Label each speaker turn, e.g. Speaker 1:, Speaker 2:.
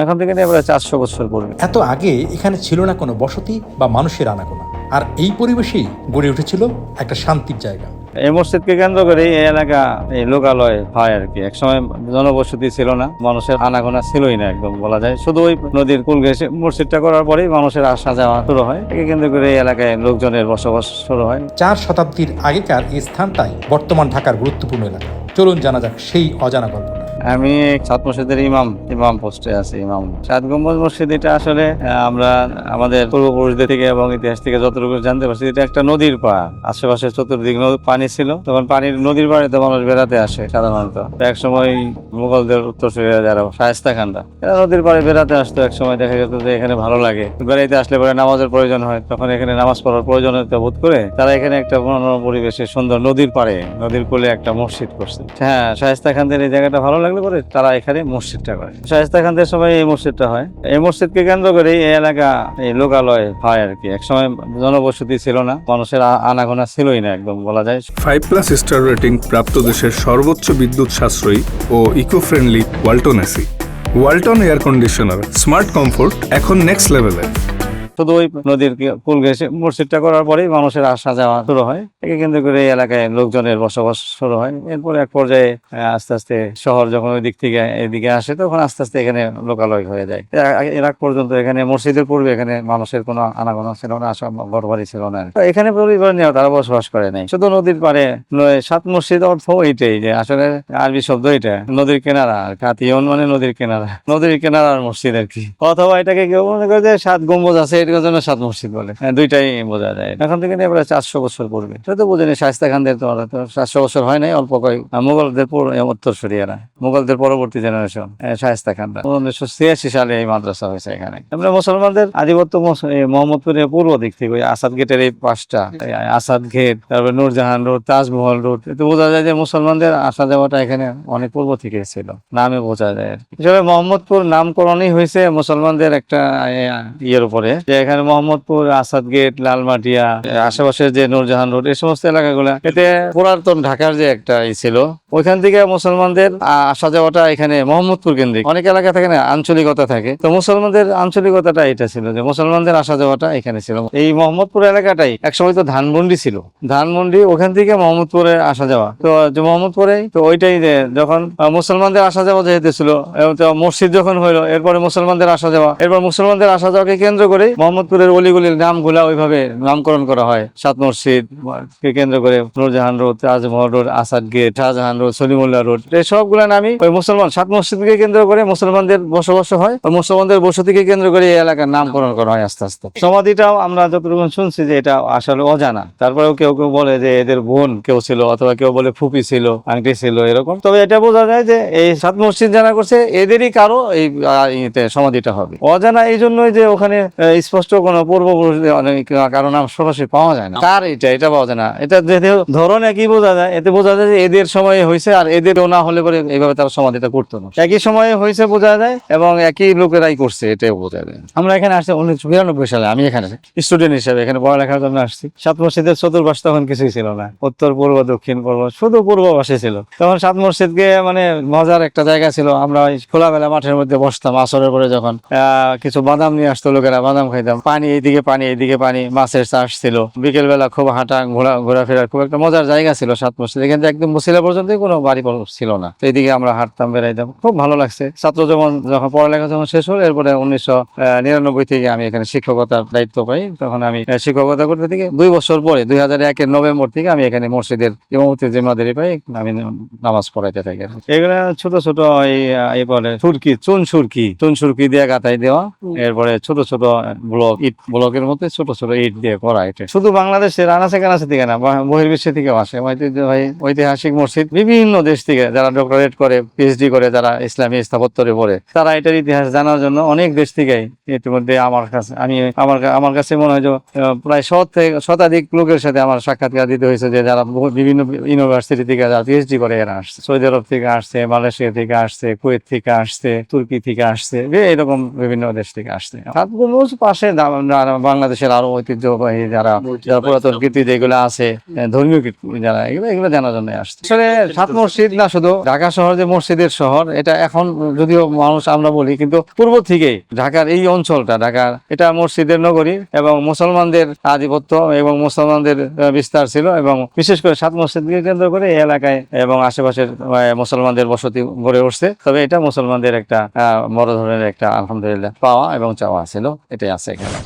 Speaker 1: এখন থেকে নিয়ে প্রায় 400 বছর পূর্বে।
Speaker 2: এত আগে এখানে ছিল না কোনো বসতি বা মানুষের আনাগোনা, আর এই পরিবেশেই গড়ে উঠেছিল একটা শান্তির জায়গা।
Speaker 1: এই মসজিদকে কেন্দ্র করে এই এলাকা এই লোকালয় হয় আর কি। একসময় জনবসতি ছিল না, মানুষের আনাগোনা ছিলই না একদম বলা যায়। শুধু ওই নদীর কুল ঘেঁষে মসজিদটা করার পরেই মানুষের আসা যাওয়া শুরু হয়। একে কেন্দ্র করে এই এলাকায় লোকজনের বসবাস শুরু হয়।
Speaker 2: 4 শতাব্দীর আগেকার এই স্থানটাই বর্তমান ঢাকার গুরুত্বপূর্ণ এলাকা। চলুন জানা যাক সেই অজানা গল্পটা।
Speaker 1: আমি সাত মসজিদের ইমাম পোস্টে আছি। ইমাম সাত গম্বুজ মসজিদ, এটা আসলে আমরা আমাদের পূর্বপুরুষদের থেকে এবং ইতিহাস থেকে যতটুকু জানতে পারছি, এটা একটা নদীর পাড়। আশেপাশে চতুর্দিক পানি ছিল, তখন পানির নদীর পাড়ে তো মানুষ বেড়াতে আসে সাধারণত। এক সময় মুঘলদের উত্তরসূরিরা যারা শায়েস্তা খানরা, এরা নদীর পাড়ে বেড়াতে আসতো। এক সময় দেখা যেত যে এখানে ভালো লাগে, বেড়াইতে আসলে পরে নামাজের প্রয়োজন হয়, তখন এখানে নামাজ পড়ার প্রয়োজনীয়তা বোধ করে তারা এখানে একটা মনোরম পরিবেশে সুন্দর নদীর পাড়ে নদীর কোলে একটা মসজিদ করছে। হ্যাঁ, শায়েস্তা খানদের এই জায়গাটা ভালো লাগলে পরে তারা এখানে মসজিদটা করে। শায়েস্তা খানদের সময় এই মসজিদটা হয়। এই মসজিদকে কেন্দ্র করে এই এলাকা এই লোকালয় হয় আর কি। একসময় জনবসতি ছিল না, মানুষের আনাগোনা ছিলই না একদম বলা যায়।
Speaker 3: 5+ স্টার রেটিং প্রাপ্ত দেশের সর্বোচ্চ বিদ্যুৎ সাশ্রয়ী ও eco friendly Walton AC. Walton air conditioner, smart comfort এখন নেক্সট লেভেলে।
Speaker 1: শুধু ওই নদীর কুল ঘেঁষে মসজিদটা করার পরেই মানুষের আসা যাওয়া শুরু হয়। একে কেন্দ্র করে এই এলাকায় লোকজনের বসবাস শুরু হয়। এরপরে এক পর্যায়ে আস্তে আস্তে শহর যখন ওই দিক থেকে এদিকে আসে, তখন আস্তে আস্তে এখানে লোকালয় হয়ে যায়। এর আগ পর্যন্ত এখানে মসজিদের পূর্বে এখানে মানুষের কোনো আনাগোনা ছিল না, আসা ঘরবাড়ি ছিল না। এখানে পরিবার নিয়ে তারা বসবাস করে নাই, শুধু নদীর পাড়ে। সাত মসজিদ অর্থ এইটাই যে আসলে আরবি শব্দ এটা, নদীর কিনারা। আর কাতিয়াউন মানে নদীর কিনারা, নদীর কিনারার মসজিদ আর কি। অথবা এটাকে কেউ মনে করে যে 7 গম্বুজ আছে, এটার জন্য 7 মসজিদ বলে। দুইটাই বোঝা যায়। এখন থেকে নিয়ে প্রায় 400 বছর পূর্বে। সেটা তো বোঝেনি, শায়েস্তা খানদের তো 400 বছর হয় নাই, অল্প কয়েক মুঘলদের উত্তরসূরিয়ারা, মুঘলদের পরবর্তী জেনারেশন শায়েস্তা খানরা। 1986 সালে এই মাদ্রাসা হয়েছে এখানে। আমরা মুসলমানদের আধিপত্য মোহাম্মদপুরের পূর্ব দিক থেকে, ওই আসাদ গেটের এই পাশটা, আসাদ গেট, তারপরে নূরজাহান রোড, তাজমহল রোড, এতে বোঝা যায় যে মুসলমানদের আসা যাওয়াটা এখানে অনেক পূর্ব থেকে ছিল, নামে বোঝা যায়। হিসেবে মোহাম্মদপুর নামকরণই হয়েছে মুসলমানদের একটা ইয়ের উপরে, যে এখানে মোহাম্মদপুর, আসাদ গেট, লালমাটিয়া, আশেপাশে যে নূরজাহান রোড, এই সমস্ত এলাকাগুলো, এতে পুরাতন ঢাকার যে একটা ছিল, ওইখান থেকে মুসলমানদের আসা যাওয়াটা এখানে মোহাম্মদপুর কেন্দ্রিক। অনেক এলাকা থাকে না, আঞ্চলিকতা থাকে, তো মুসলমানদের আঞ্চলিকতাটা এটা ছিল যে মুসলমানদের আসা যাওয়াটা এখানে ছিল। এই মোহাম্মদপুর এলাকাটাই একসময় তো ধানমন্ডি ছিল, ধানমন্ডি, ওখান থেকে মোহাম্মদপুরে আসা যাওয়া। তো মোহাম্মদপুরে তো ওইটাই যে যখন মুসলমানদের আসা যাওয়া যেহেতু ছিল, মসজিদ যখন হইলো, এরপরে মুসলমানদের আসা যাওয়া, এরপর মুসলমানদের আসা যাওয়াকে কেন্দ্র করে মোহাম্মদপুরের অলিগুলির নামগুলা ওইভাবে নামকরণ করা হয়। 7 মসজিদ কে কেন্দ্র করে Nurjahan road, Tajmahal road, Asad gate, Shahjahan road, Salimullah road, এই সবগুলা নামই ওই মুসলমান 7 মসজিদকে কেন্দ্র করে মুসলমানদের বসবাস হয়। ওই মুসলমানদের বসতিকে কেন্দ্র করে এই এলাকার নামকরণ করা হয় আস্তে আস্তে। সমাধিটাও আমরা যতটুকু শুনছি যে এটা আসলে অজানা। তারপরেও কেউ কেউ বলে যে এদের বোন কেউ ছিল, অথবা কেউ বলে ফুপি ছিল, আংটি ছিল, এরকম। তবে এটা বোঝা যায় যে এই 7 মসজিদ যারা করছে এদেরই কারো এই সমাধিটা হবে। অজানা এই জন্যই যে ওখানে স্পষ্ট কোনো পূর্বপুরুষদের কারো নাম সরাসরি পাওয়া যায় না। কার এটা পাওয়া যায় না। এটা ধরন একই বোঝা যায়, এতে বোঝা যায় যে এদের সময়ে হয়েছে, আর এদেরও না হলে পরে এইভাবে তারা সমাধিটা করতো না। একই সময়ে হয়েছে বোঝা যায়, এবং একই লোকেরাই করছে, এটাও বোঝা যায়। আমরা এখানে আসছি 1992 সালে, আমি এখানে স্টুডেন্ট হিসেবে এখানে পড়ালেখার জন্য আসছি। 7 মসজিদের চতুর্পাশ তখন কিছুই ছিল না, উত্তর পূর্ব দক্ষিণ পূর্ব, শুধু পূর্ব পাশে ছিল। তখন 7 মসজিদকে মানে মজার একটা জায়গা ছিল। আমরা খোলামেলা মাঠের মধ্যে বসতাম, আসরের পরে যখন কিছু বাদাম নিয়ে আসতো লোকেরা, বাদাম খাইতাম। পানি এইদিকে পানি, এইদিকে পানি, মাছের চাষ ছিল। বিকেল বেলা খুব হাঁটা ঘোরাফেরার খুব একটা মজার জায়গা ছিল 7 মসজিদ। এখান থেকে একদম মুসিলা পর্যন্ত কোনো বাড়ি ছিল না, তো এইদিকে আমরা হাঁটতাম, বেড়াইতাম, খুব ভালো লাগছে। ছাত্র যখন পড়ালেখা যখন শেষ হলো, এরপরে 1999 থেকে আমি এখানে শিক্ষকতার দায়িত্ব পাই। তখন আমি শিক্ষকতা করতে থেকে 2 বছর পরে 2001 নভেম্বর থেকে আমি এখানে মসজিদের ইমামতির জিম্মাদারি পাই। আমি নামাজ পড়াইতে থাকি। এগুলো ছোট ছোট এই বলে সুরকি, চুন সুরকি দিয়ে গাঁথাই দেওয়া, এরপরে ছোট ছোট ব্লক, ইট ব্লকের মধ্যে ছোট ছোট ইট দিয়ে করা। এটা শুধু বাংলাদেশের আনাচে কানাচে থেকে না, বহির্বিশ্বের থেকে আসে। ঐতিহাসিক মসজিদ বিভিন্ন দেশ থেকে যারা ডক্টরেট করে, পিএইচডি করে, যারা ইসলামী স্থাপত্যে পড়ে, তারা এটার ইতিহাস জানার জন্য অনেক দেশ থেকে ইতিমধ্যে আমার কাছে মনে হয় যে প্রায় 100 লোকের সাথে আমার সাক্ষাৎকার দিতে হয়েছে, যে যারা বিভিন্ন ইউনিভার্সিটি থেকে যারা পিএইচডি করে এরা আসছে। সৌদি আরব থেকে আসছে, মালয়েশিয়া থেকে আসছে, কুয়েত থেকে আসছে, তুর্কি থেকে আসছে, এরকম বিভিন্ন দেশ থেকে আসছে। 7 গম্বুজ 5 পাশাপাশি বাংলাদেশের আরো ঐতিহ্যবাহী যারা পুরাতন কীর্তি যেগুলো আছে, ধর্মীয় কীর্তি যারা এগুলো জানার জন্য আসছে। আসলে সাত মসজিদ না শুধু ঢাকা শহর যে মসজিদের শহর, এটা এখন যদিও মানুষ আমরা বলি, কিন্তু পূর্ব থেকেই ঢাকার এই অঞ্চলটা ঢাকার এটা মসজিদের নগরী এবং মুসলমানদের আধিপত্য এবং মুসলমানদের বিস্তার ছিল, এবং বিশেষ করে সাত মসজিদকে কেন্দ্র করে এই এলাকায় এবং আশেপাশের মুসলমানদের বসতি গড়ে উঠছে। তবে এটা মুসলমানদের একটা বড় ধরনের একটা আলহামদুলিল্লাহ পাওয়া এবং চাওয়া ছিল, এটাই আছে এখানে।